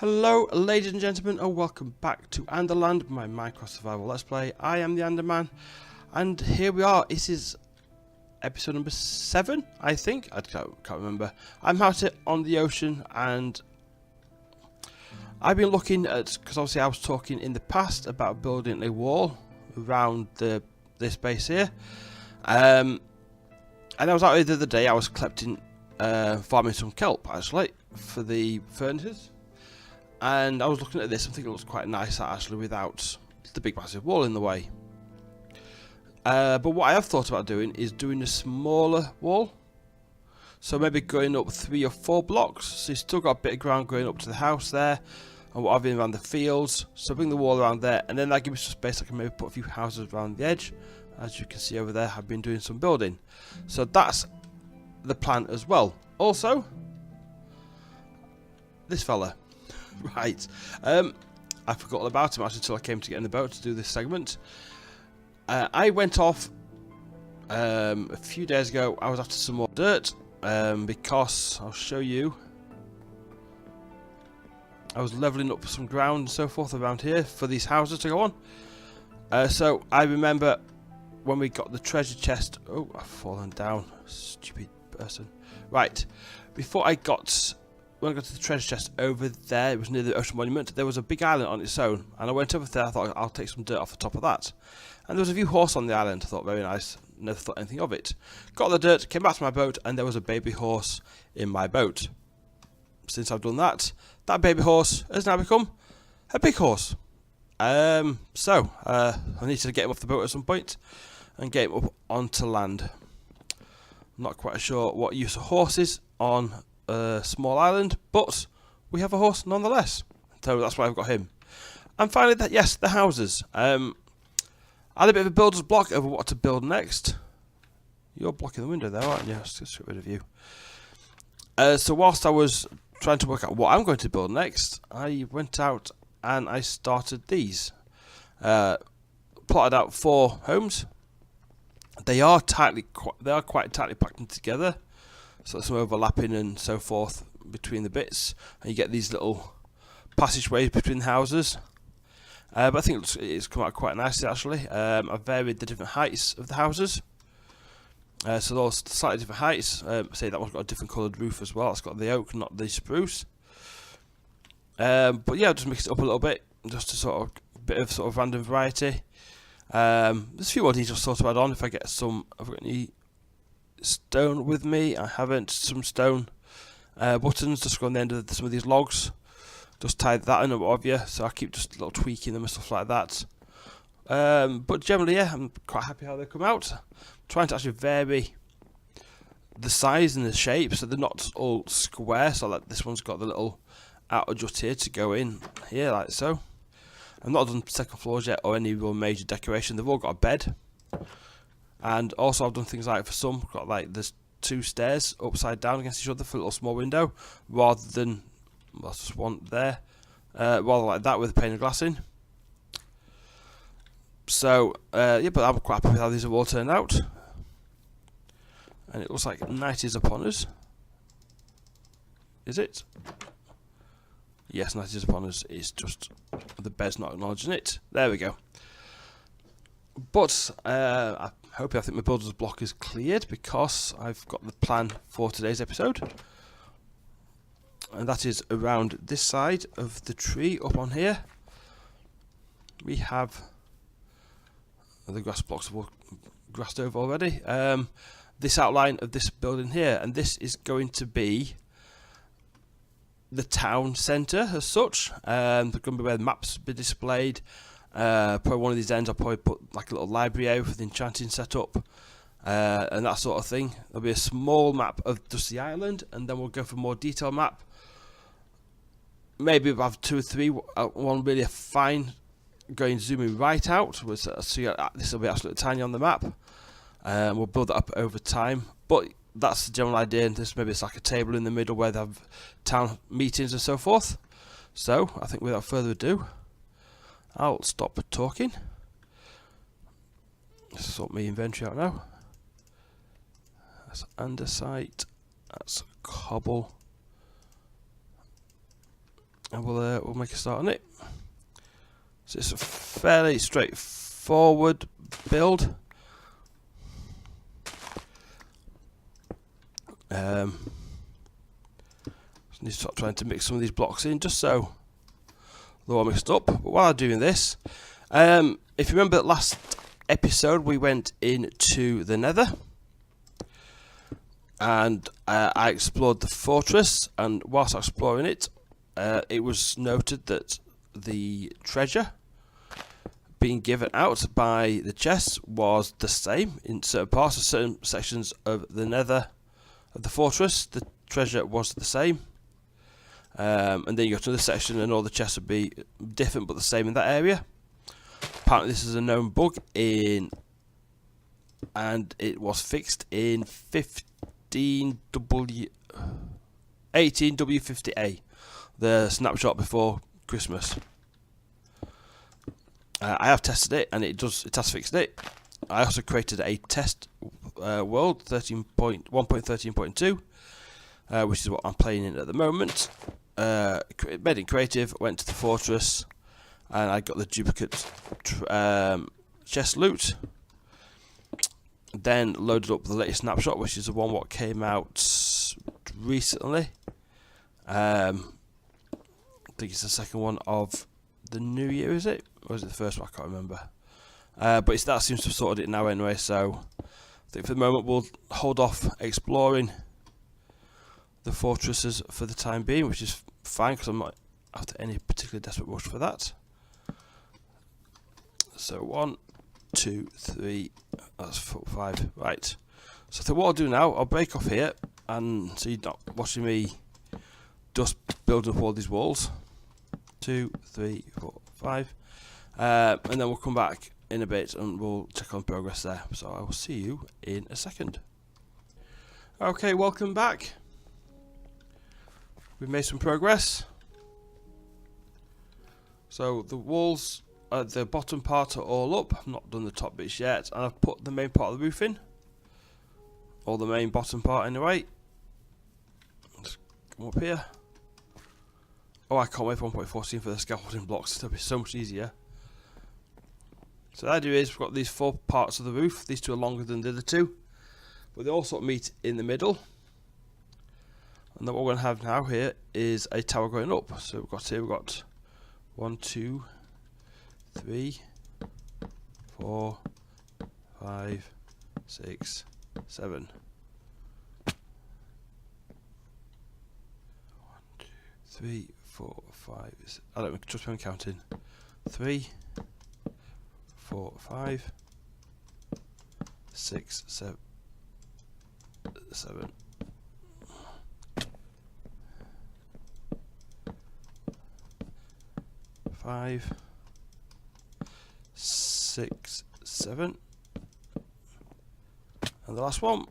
Hello ladies and gentlemen, and welcome back to Anderland, my Minecraft survival let's play. I am the Anderman, and here we are. This is episode number 7, I think. I can't remember. I'm out here on the ocean, and I've been looking at, because obviously I was talking in the past about building a wall around this base here, and I was out here the other day. I was collecting, farming some kelp actually for the furnaces. And I was looking at this and thinking it looks quite nice actually without the big massive wall in the way. But what I have thought about doing is doing a smaller wall. So maybe going up 3 or 4 blocks. So you've still got a bit of ground going up to the house there. And what I've been around the fields. So bring the wall around there. And then that gives me some space. I can maybe put a few houses around the edge. As you can see over there, I've been doing some building. So that's the plan as well. Also, this fella. Right, I forgot all about him actually until I came to get in the boat to do this segment. I went off a few days ago. I was after some more dirt because I'll show you. I was levelling up some ground and so forth around here for these houses to go on. So I remember when we got the treasure chest. Oh, I've fallen down, stupid person. Right, before when I got to the treasure chest over there, it was near the ocean monument, there was a big island on its own, and I went over there. I thought I'll take some dirt off the top of that, and there was a few horse on the island. I thought very nice, never thought anything of it. Got the dirt, came back to my boat, and there was a baby horse in my boat. Since I've done that, that baby horse has now become a big horse. I need to get him off the boat at some point and get him up onto land. I'm not quite sure what use of horses on a small island, but we have a horse nonetheless, so that's why I've got him. And finally, the houses. I had a bit of a builder's block over what to build next. You're blocking the window there, aren't you? Let's get rid of you. So whilst I was trying to work out what I'm going to build next, I went out and I started these. Plotted out 4 homes. They are quite tightly packed together. So there's some overlapping and so forth between the bits, and you get these little passageways between the houses. But I think it's come out quite nicely actually. I've varied the different heights of the houses. So those slightly different heights. Say that one's got a different coloured roof as well. It's got the oak, not the spruce. But yeah, I'll just mix it up a little bit, just to sort of bit of sort of random variety. There's a few more details sort of add on if I get some. I've got any stone with me. I haven't. Some stone buttons just go on the end of some of these logs, just tie that in what have you, so I keep just a little tweaking them and stuff like that. But generally, yeah, I'm quite happy how they come out. I'm trying to actually vary the size and the shape so they're not all square, so like this one's got the little outer jut here to go in here like so. I've not done second floors yet or any real major decoration. They've all got a bed. And also I've done things like, for some, got like there's 2 stairs upside down against each other for a little small window, rather than, well, just one there, rather like that with a pane of glass in. So, yeah, but I'm quite happy with how these have all turned out. And it looks like night is upon us. Is it? Yes, night is upon us. It's just the bed's not acknowledging it. There we go. But I think my builder's block is cleared because I've got the plan for today's episode, and that is around this side of the tree up on here. We have the grass blocks all grassed over already. This outline of this building here, and this is going to be the town centre as such. They're going to be where the maps be displayed. Probably one of these ends I'll probably put like a little library area for the enchanting setup, and that sort of thing. There'll be a small map of just the island, and then we'll go for a more detailed map. Maybe we'll have 2 or 3. One really fine, going zooming right out. So this will be absolutely tiny on the map. We'll build that up over time. But that's the general idea. And maybe it's like a table in the middle where they have town meetings and so forth. So I think without further ado, I'll stop talking. Sort my inventory out now. That's andesite. That's cobble. and we'll make a start on it. So it's a fairly straightforward build. Just need to start trying to mix some of these blocks in, just so they're all mixed up. But while I'm doing this, if you remember last episode, we went into the Nether, and I explored the fortress. And whilst exploring it, it was noted that the treasure being given out by the chests was the same in certain parts of certain sections of the Nether of the fortress. The treasure was the same, and then you go to the section and all the chests would be different but the same in that area. Apparently this is a known bug and it was fixed in 18W50A, the snapshot before Christmas. I have tested it and it has fixed it. I also created a test world 1.13.2, which is what I'm playing in at the moment. Made it creative, went to the fortress, and I got the duplicate chest loot. Then loaded up the latest snapshot, which is the one what came out recently. I think it's the second one of the new year, is it? Or is it the first one? I can't remember. But that seems to have sorted it now anyway, so I think for the moment we'll hold off exploring the fortresses for the time being, which is fine because I'm not after any particularly desperate rush for that. So 1, 2, 3, that's 4, 5, right. So I think what I'll do now, I'll break off here, and so you're not watching me just building up all these walls. 2, 3, 4, 5, and then we'll come back in a bit and we'll check on progress there. So I will see you in a second. Okay, welcome back. We've made some progress. So the walls at the bottom part are all up. I've not done the top bits yet, and I've put the main part of the roof in, or the main bottom part anyway. Let's come up here. Oh, I can't wait for 1.14 for the scaffolding blocks. It'll be so much easier. So the idea is we've got these 4 parts of the roof. These 2 are longer than the other 2, but they all sort of meet in the middle. And then what we're going to have now here is a tower going up. So we've got 1, 2, 3, 4, 5, 6, 7. 1, 2, 3, 4, 5. I don't trust me, I'm counting. 3, 4, 5, 6, 7, 7. 5, 6, 7, and the last one.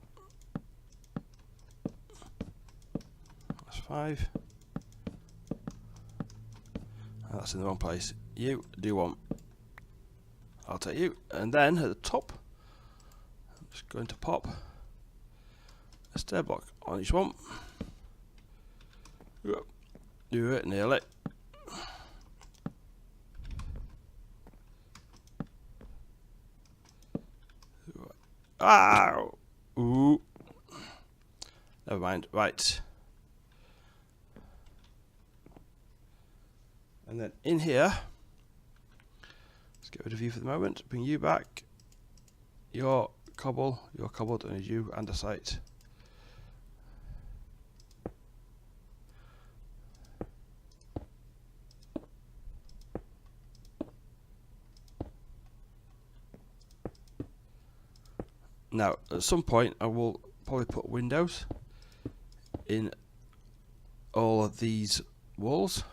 That's 5. And that's in the wrong place. You do 1. I'll take you. And then at the top, I'm just going to pop a stair block on each one. Do it, nail it. Ow! Ooh. Never mind. Right. And then in here, let's get rid of you for the moment. Bring you back. You're cobbled, don't need you, and a site. Now, at some point, I will probably put windows in all of these walls.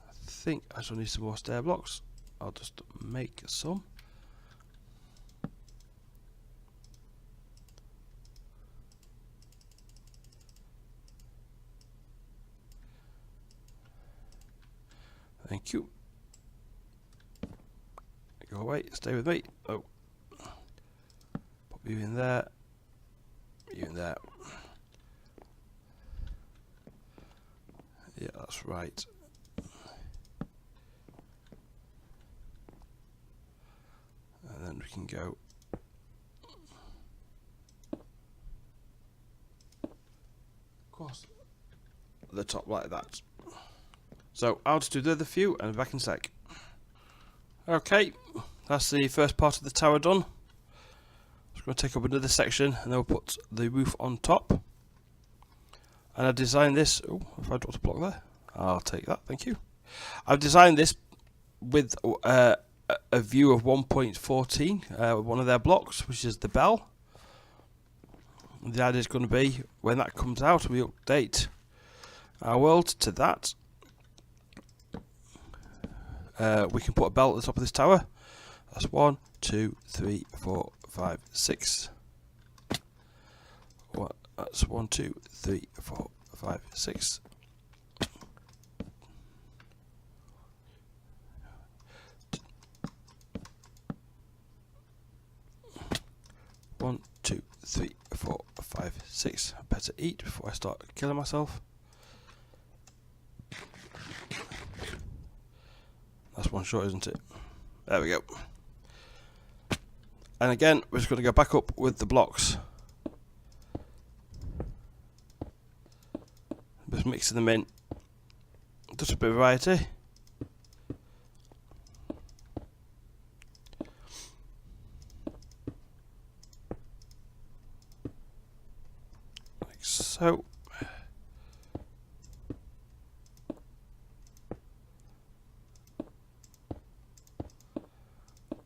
I think I still need some more stair blocks. I'll just make some. Thank you. Go away, stay with me. Oh. Pop you in there. You in there. Yeah, that's right. And then we can go across the top like that. So I'll just do the other few and back in a sec. Okay, that's the first part of the tower done. Just going to take up another section and then we'll put the roof on top. And I designed this. Oh, if I dropped a block there, I'll take that. Thank you. I've designed this with a view of 1.14, one of their blocks, which is the bell. The idea is going to be when that comes out, we update our world to that. We can put a bell at the top of this tower. That's 1, 2, 3, 4, 5, 6. That's 1, 2, 3, 4, 5, 6. One, 2, 3, 4, 5, 6. I better eat before I start killing myself. That's one shot, isn't it? There we go. And again, we're just going to go back up with the blocks. Just mixing them in. Just a bit of variety. Like so.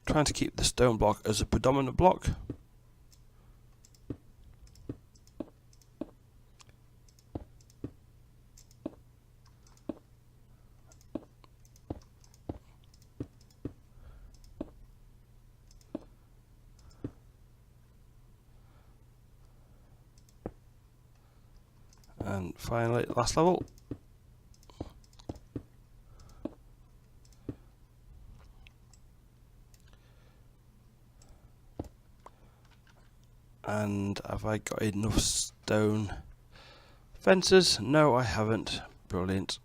Trying to keep the stone block as a predominant block. And finally, last level. And have I got enough stone fences? No, I haven't. Brilliant.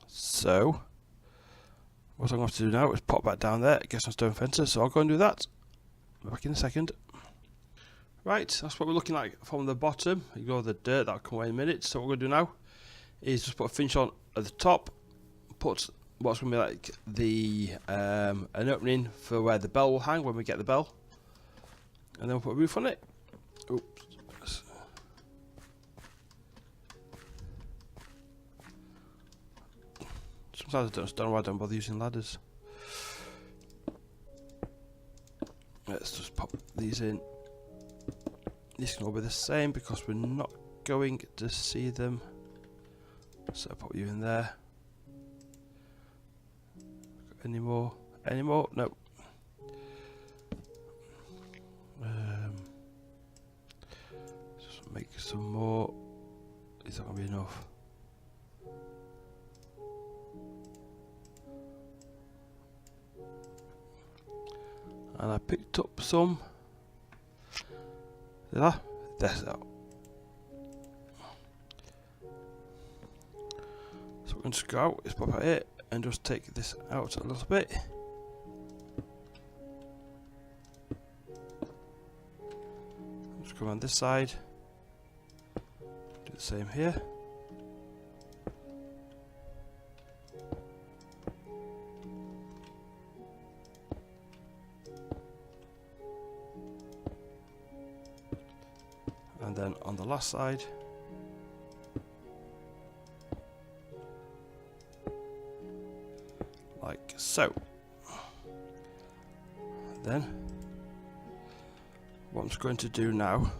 So, what I'm going to have to do now is pop back down there, get some stone fences, so I'll go and do that. Be back in a second. Right, that's what we're looking like from the bottom. Ignore the dirt, that'll come away in a minute. So what we're going to do now is just put a finish on at the top, put what's going to be like the an opening for where the bell will hang when we get the bell, and then we'll put a roof on it. Oops. Sometimes I don't know why I don't bother using ladders. Let's just pop these in. These can all be the same because we're not going to see them. So I'll pop you in there. Any more? Any more? No. Just make some more. Is that going to be enough? And I picked up some. Did I? There's that. So we're going to just go out. Let's pop out here and just take this out a little bit. Just come on this side. Do the same here. And then on the last side, like so. Then what I'm just going to do now,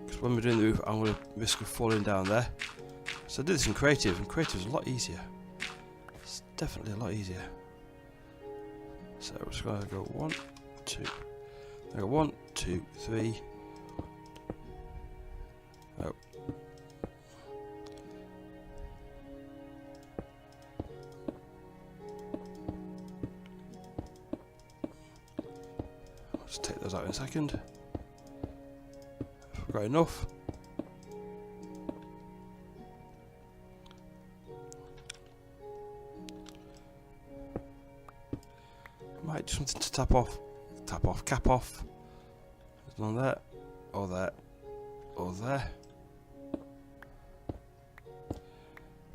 because when we're doing the roof I'm going to risk of falling down there, so I did this in creative, and creative is a lot easier. It's definitely a lot easier. So we're just going to go 1, 2, I go 1, 2, 3. Oh. I'll just take those out in a second. If we've got enough. Right, just something to tap off, cap off. There's none there, or there, or there.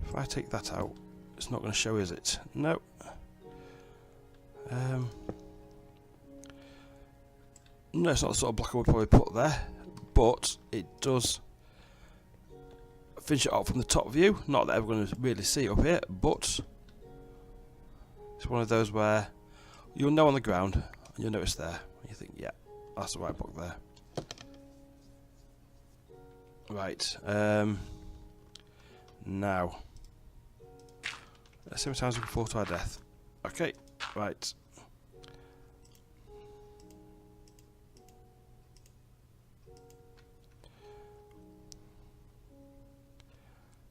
If I take that out, it's not going to show, is it? No. No, it's not the sort of block I would probably put there, but it does finish it off from the top view. Not that everyone can really see it up here, but it's one of those where you'll know on the ground, and you'll notice there. You think, yeah, that's the right block there. Right. Now, let's see how many times we can fall to our death. Okay. Right.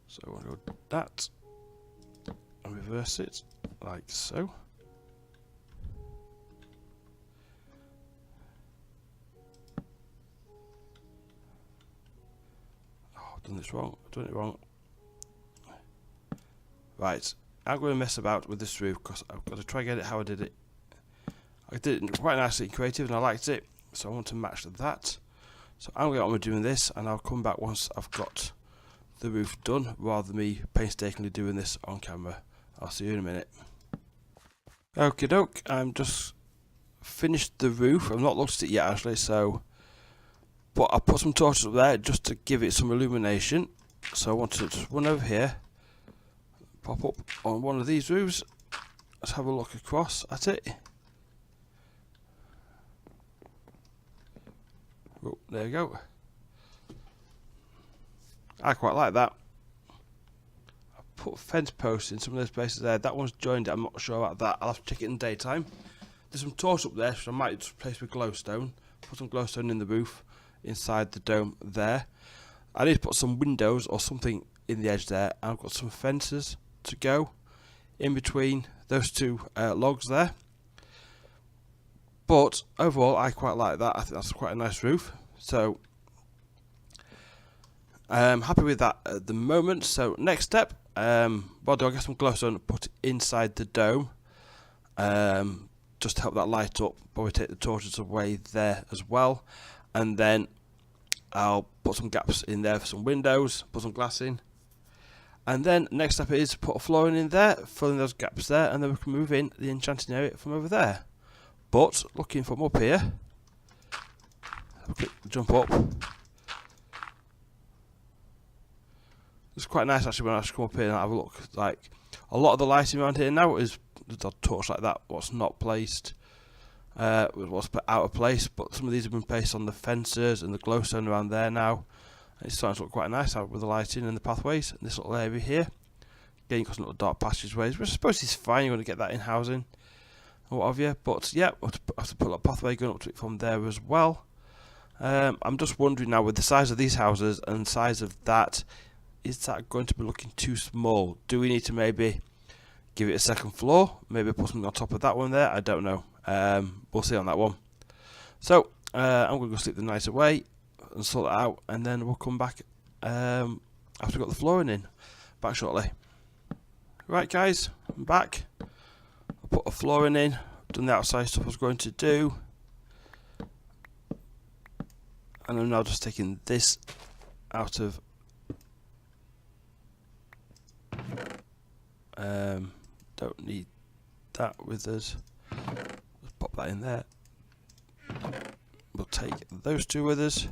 So we'll go that and reverse it like so. Oh, I've done this wrong. I've done it wrong. Right, I'm going to mess about with this roof because I've got to try and get it how I did it. I did it quite nicely and creative, and I liked it, so I want to match that. So I'm going to get on with doing this, and I'll come back once I've got the roof done, rather than me painstakingly doing this on camera. I'll see you in a minute. Okie doke, I'm just finished the roof. I've not looked at it yet actually, so but I put some torches up there just to give it some illumination. So I want to just run over here, pop up on one of these roofs. Let's have a look across at it. Oh, there you go. I quite like that. I put fence posts in some of those places there. That one's joined it. I'm not sure about that. I'll have to check it in daytime. There's some torch up there, so I might just replace with glowstone. Put some glowstone in the roof, inside the dome there. I need to put some windows or something in the edge there. I've got some fences to go in between those two logs there. But overall, I quite like that. I think that's quite a nice roof. So I'm happy with that at the moment. So next step, well, do I get some glowstone and put it inside the dome, just to help that light up. Probably take the torches away there as well, and then I'll put some gaps in there for some windows, put some glass in, and then next step is to put a flooring in there, fill in those gaps there, and then we can move in the enchanting area from over there. But looking from up here, have a quick jump up. It's quite nice actually when I just come up here and have a look. Like a lot of the lighting around here now is a torch like that. What's not placed, what's put out of place. But some of these have been placed on the fences and the glowstone around there now. And it's starting to look quite nice out with the lighting and the pathways. And this little area here, again, you've got some little dark passageways, which I suppose is fine. You're going to get that in housing or what have you. But yeah, we'll have to put a pathway going up to it from there as well. I'm just wondering now with the size of these houses and the size of that, is that going to be looking too small? Do we need to maybe give it a second floor? Maybe put something on top of that one there? I don't know. We'll see on that one. So I'm going to go sleep the night away and sort it out, and then we'll come back after we've got the flooring in. Back shortly. Right guys, I'm back. I put the flooring in, done the outside stuff I was going to do, and I'm now just taking this out of don't need that with us. Let's pop that in there. We'll take those two with us.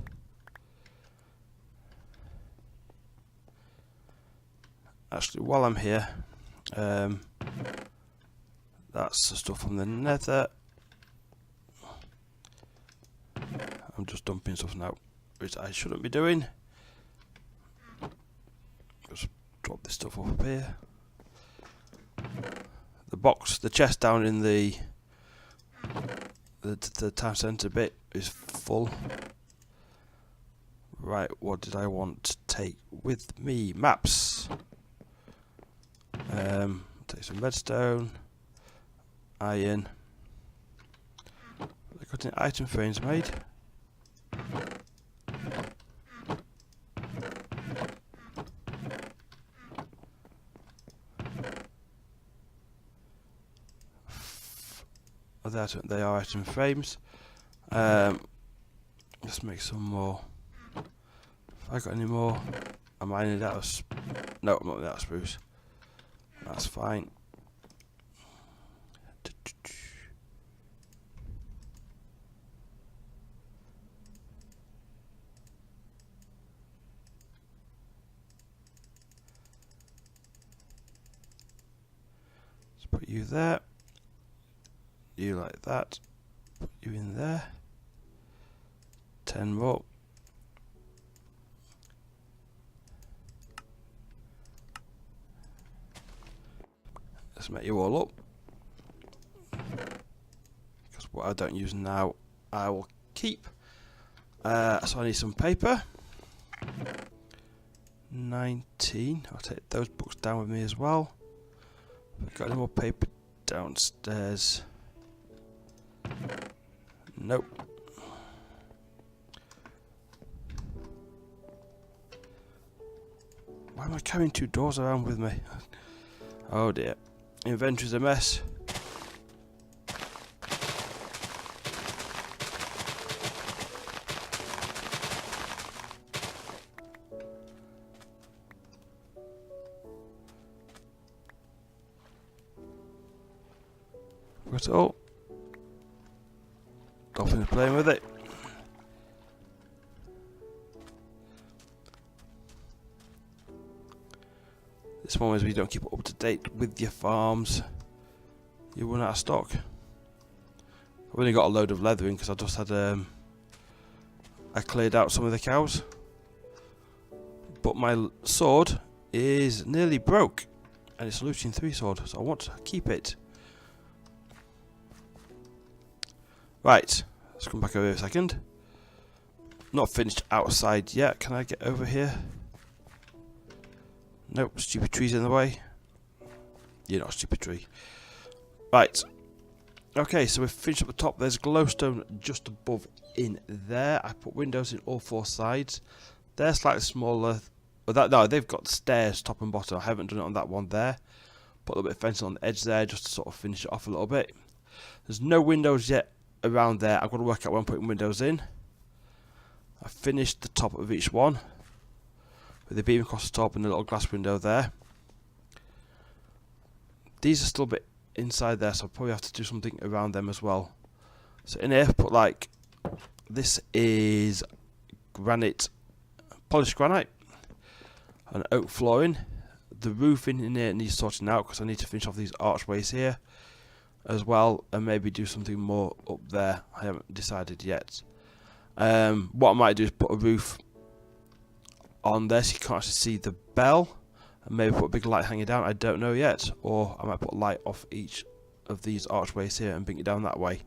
Actually, while I'm here, that's the stuff from the nether. I'm just dumping stuff now, which I shouldn't be doing. Just drop this stuff up here. The box, the chest down in the town centre bit is full. Right, what did I want to take with me? Maps. Take some redstone, iron. I got any item frames made. They are item frames. Let's make some more. Have I got any more? Am I running out of? No, I'm not running out of spruce. That's fine. Let's put you there. You like that. Put you in there. 10 more. Let's make you all up. Because what I don't use now, I will keep. So I need some paper. 19. I'll take those books down with me as well. I've got any more paper downstairs? Nope. Why am I carrying 2 doors around with me? Oh dear. Inventory's a mess. Got it all. Dolphin's playing with it. This one is where you don't keep up to date with your farms. You run out of stock. I've only got a load of leathering because I just had I cleared out some of the cows. But my sword is nearly broke, and it's a Lucian 3 sword, so I want to keep it. Right, let's come back over here a second. Not finished outside yet. Can I get over here? Nope, stupid tree's in the way. You're not a stupid tree. Right. Okay, so we've finished up the top. There's glowstone just above in there. I put windows in all 4 sides. They're slightly smaller. But no, they've got stairs top and bottom. I haven't done it on that one there. Put a little bit of fencing on the edge there just to sort of finish it off a little bit. There's no windows yet around there. I've got to work out when I'm putting windows in. I finished the top of each one with the beam across the top and a little glass window there. These are still a bit inside there, so I'll probably have to do something around them as well. So in here, put like, this is granite, polished granite, and oak flooring. The roofing in here needs sorting out because I need to finish off these archways here as well, and maybe do something more up there. I haven't decided yet. What I might do is put a roof on there so you can't actually see the bell, and maybe put a big light hanging down. I don't know yet. Or I might put light off each of these archways here and bring it down that way.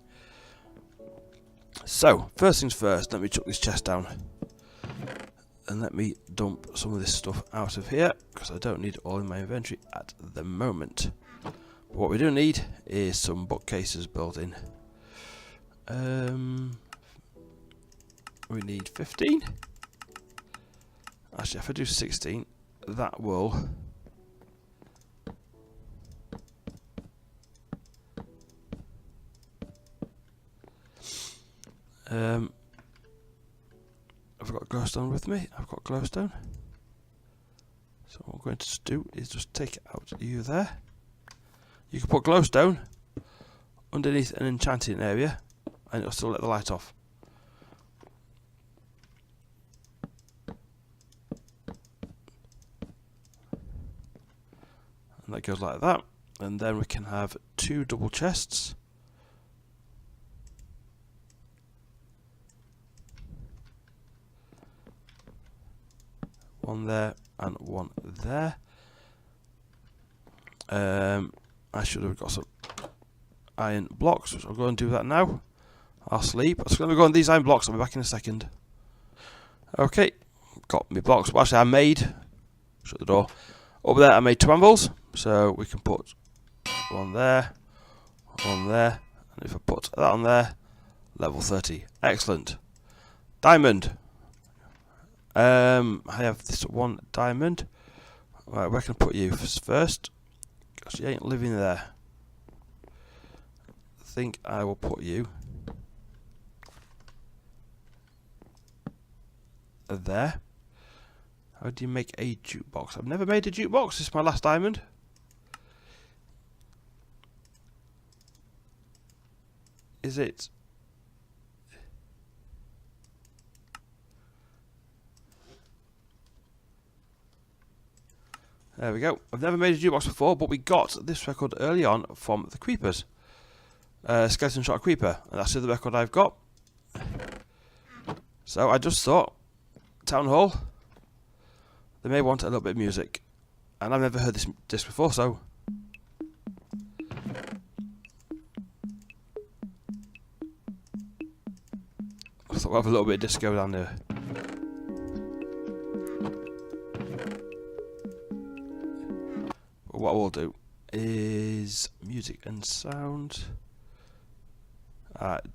So first things first, let me chuck this chest down and let me dump some of this stuff out of here because I don't need it all in my inventory at the moment. But what we do need is some bookcases built in. We need 15. Actually, if I do 16, that will I've got glowstone with me. I've got glowstone. So what I'm going to do is just take it out of you there. You can put glowstone underneath an enchanting area and it'll still let the light off. And that goes like that. And then we can have 2 double chests. One there and one there. I should have got some iron blocks, which I'll go and do that now. I'll sleep. I'm just going to go on these iron blocks. I'll be back in a second. Okay, got my blocks. Well, actually, I made, shut the door. Over there, I made 2 anvils, so we can put one there, and if I put that on there, level 30. Excellent. Diamond. I have this 1 diamond. Right, where can I put you first? Because you ain't living there. think I will put you there. How do you make a jukebox? I've never made a jukebox. This is my last diamond. Is it? There we go. I've never made a jukebox before, but we got this record early on from the Creepers. Skeleton Shot Creeper, and that's the other record I've got. So I just thought, Town Hall, they may want a little bit of music. And I've never heard this disc before, so... I thought we'll have a little bit of disco down there. But what we'll do is music and sound.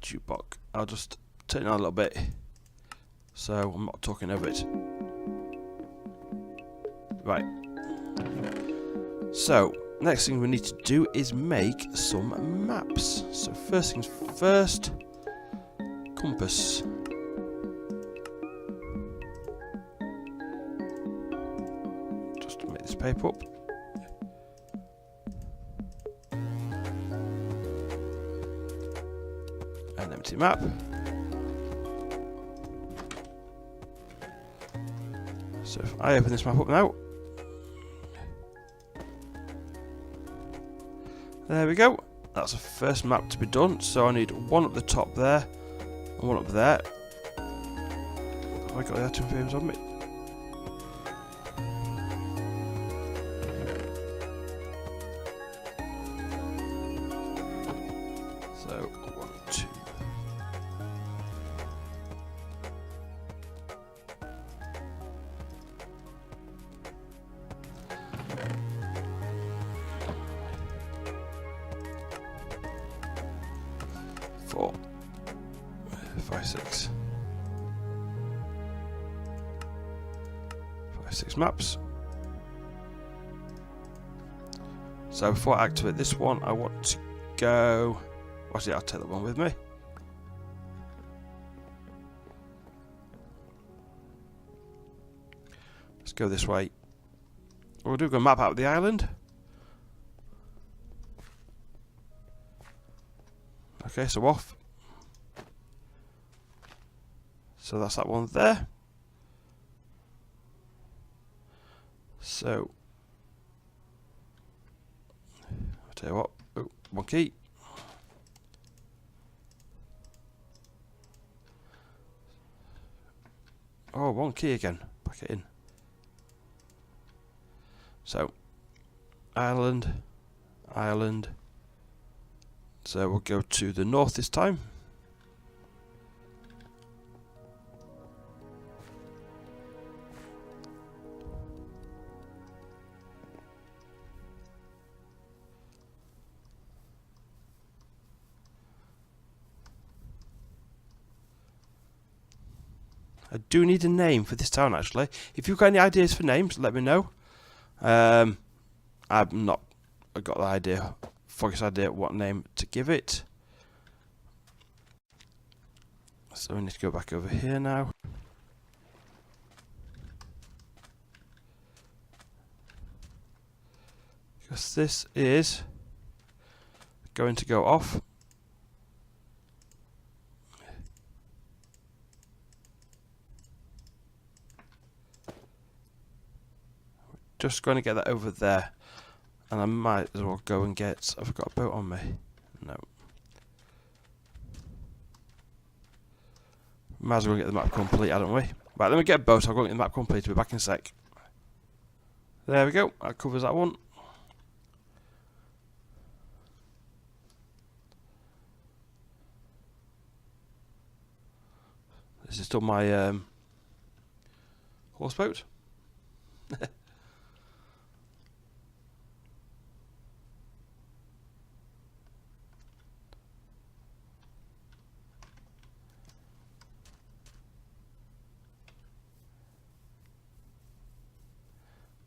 Jukebox. I'll just turn it on a little bit so I'm not talking over it. Right. So, next thing we need to do is make some maps. So first things first, compass. Just to make this paper up. An empty map. So if I open this map up now, there we go. That's the first map to be done. So I need one up the top there and one up there. Have I got the item frames on me? So 1, 2. Four, 5, 6. 5, 6 maps. So before I activate this one, I want to go... Actually, I'll take that one with me. Let's go this way. We'll do a map out of the island. Okay, so off. So that's that one there. So, I'll tell you what, oh, one key. Oh, one key again, back it in. So, island, island. So we'll go to the north this time. I do need a name for this town actually. If you've got any ideas for names, let me know. I've got the idea. Focus idea what name to give it. So we need to go back over here now. Because this is going to go off. We're just going to get that over there. And I might as well go and get... Have I got a boat on me? No. Might as well get the map complete, haven't we? Right, let me get a boat. I'll go and get the map complete. I'll be back in a sec. There we go. That covers that one. This is still my horse boat.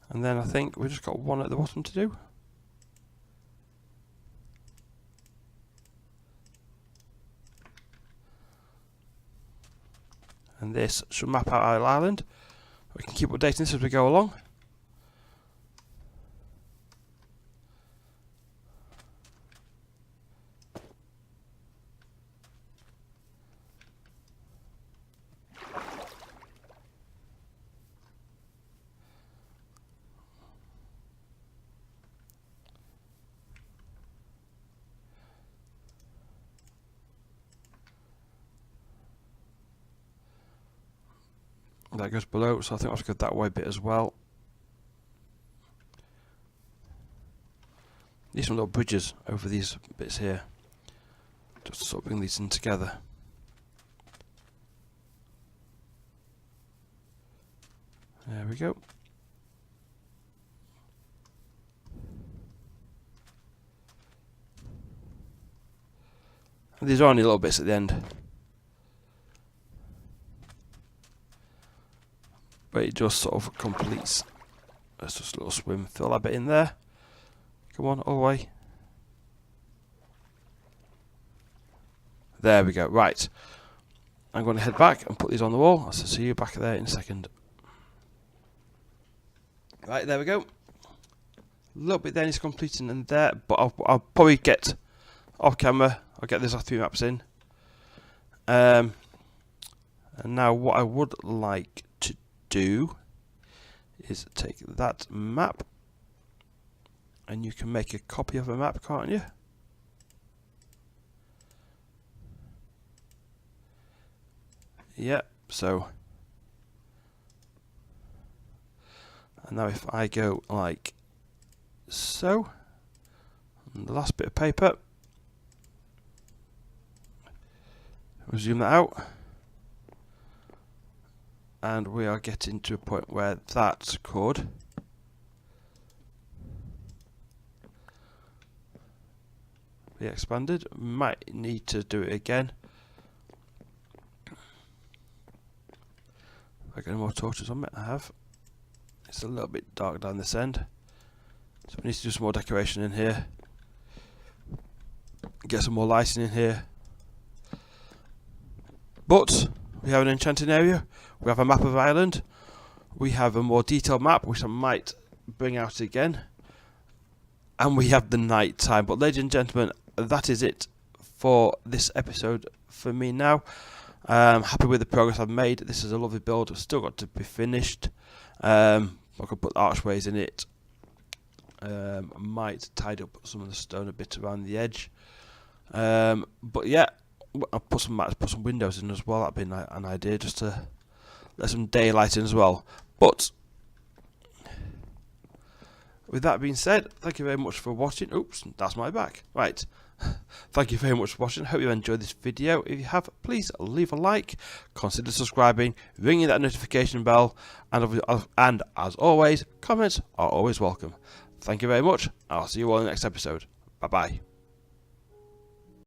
And then I think we've just got one at the bottom to do. And this should map out our island. We can keep updating this as we go along. That goes below, so I think I'll have to go that way a bit as well. Need some little bridges over these bits here, just to sort of bring these in together. There we go. And these are only little bits at the end. But it just sort of completes. Let's just a little swim, fill that bit in there. Come on, all the way. There we go, right. I'm going to head back and put these on the wall. I'll see you back there in a second. Right, there we go. A little bit then is completing in there, but I'll probably get off camera. I'll get these last 3 maps in. And now what I would like to do is take that map, and you can make a copy of a map, can't you? Yeah, so and now if I go like so, and the last bit of paper, we'll zoom that out. And we are getting to a point where that could be expanded. Might need to do it again. I got any more torches on it? I have. It's a little bit dark down this end, so we need to do some more decoration in here. Get some more lighting in here. But we have an enchanting area. We have a map of Ireland. We have a more detailed map, which I might bring out again. And we have the night time. But ladies and gentlemen, that is it for this episode for me now. I'm happy with the progress I've made. This is a lovely build. I've still got to be finished. I could put archways in it. I might tidy up some of the stone a bit around the edge. But yeah, I'll put some windows in as well. That'd be an idea, just to let some daylight in as well. But with that being said, thank you very much for watching. Oops, that's my back. Right. Thank you very much for watching. Hope you enjoyed this video. If you have, please leave a like, consider subscribing, ringing that notification bell, and as always, comments are always welcome. Thank you very much. I'll see you all in the next episode. Bye bye.